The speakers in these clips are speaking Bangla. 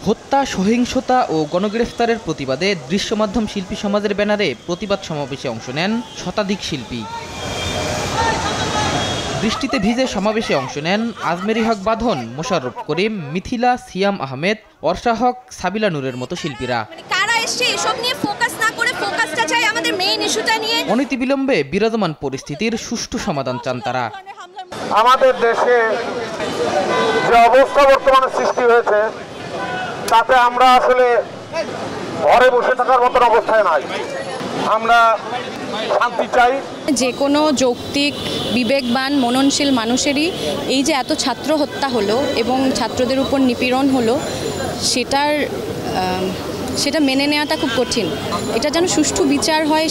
হত্যা, সহিংসতা ও গণগ্রেফতারের প্রতিবাদে দৃশ্য মাধ্যম শিল্পী সমাজের ব্যানারে প্রতিবাদ সমাবেশে অংশ নেন শতাধিক শিল্পী। বৃষ্টিতে ভিজে সমাবেশে অংশ নেন আজমেরি হক বাঁধন, মোশাররফ করিম, মিথিলা, সিয়াম আহমেদ, অর্ষা হক, সাবিলা নূরের মতো শিল্পীরা। অনতিবিলম্বে বিরাজমান পরিস্থিতির সুষ্ঠু সমাধান চান তারা। আমাদের দেশে যে অবস্থা বর্তমানে সৃষ্টি হয়েছে তাতে আমরা আসলে ঘরে বসে থাকার মতন অবস্থায় নাই। আমরা শান্তি চাই। যে কোনো যৌক্তিক, বিবেকবান, মননশীল মানুষেরই এই যে এত ছাত্র হত্যা হলো এবং ছাত্রদের উপর নিপীড়ন হলো সেটা মেনে নেওয়াটা খুব কঠিন। এটা যেন সুষ্ঠু বিচার হয়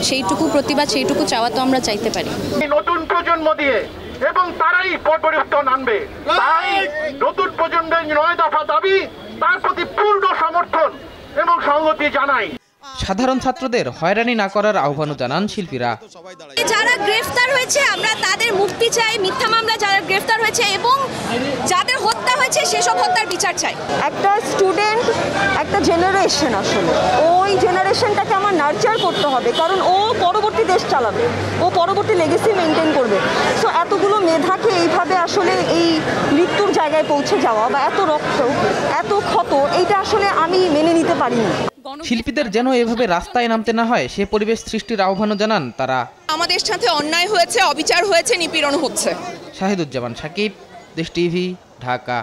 সেইটুকু প্রতিবাদ, সেইটুকু চাওয়া তো আমরা চাইতে পারি। নতুন প্রজন্ম দিয়ে এবং তারাই পরিবর্তন আনবে। তাই নতুন প্রজন্মের 9 দফা দাবি, তার প্রতি পূর্ণ সমর্থন এবং সংহতি জানাই। সাধারণ ছাত্রদের হয়রানি না করার আহ্বানও জানান শিল্পীরা। যারা গ্রেফতার হয়েছে আমরা তাদের মুক্তি চাই, মিথ্যা মামলা যারা গ্রেফতার হয়েছে এবং যাদের হত্যা হয়েছে সেসব হত্যার বিচার চাই। একটা স্টুডেন্ট, একটা জেনারেশন, আসলে ওই জেনারেশনটাকে আমার নার্চার করতে হবে, কারণ ও পরবর্তী দেশ চালাবে, ও পরবর্তী লেগেসি মেনটেন করবে। সো এতগুলো মেধাকে এইভাবে আসলে এই মৃত্যুর জায়গায় পৌঁছে যাওয়া বা এত রক্ত, এত ক্ষত, এইটা আসলে আমি মেনে নিতে পারিনি। শিল্পীদের যেন এভাবে রাস্তায় নামতে না হয় সে পরিবেশ সৃষ্টির আহ্বানও জানান তারা। আমাদের সাথে অন্যায় হয়েছে, অবিচার হয়েছে, নিপীড়ন হচ্ছে। শাহিদুজ্জামান সাকিব, দেশ টিভি, ঢাকা।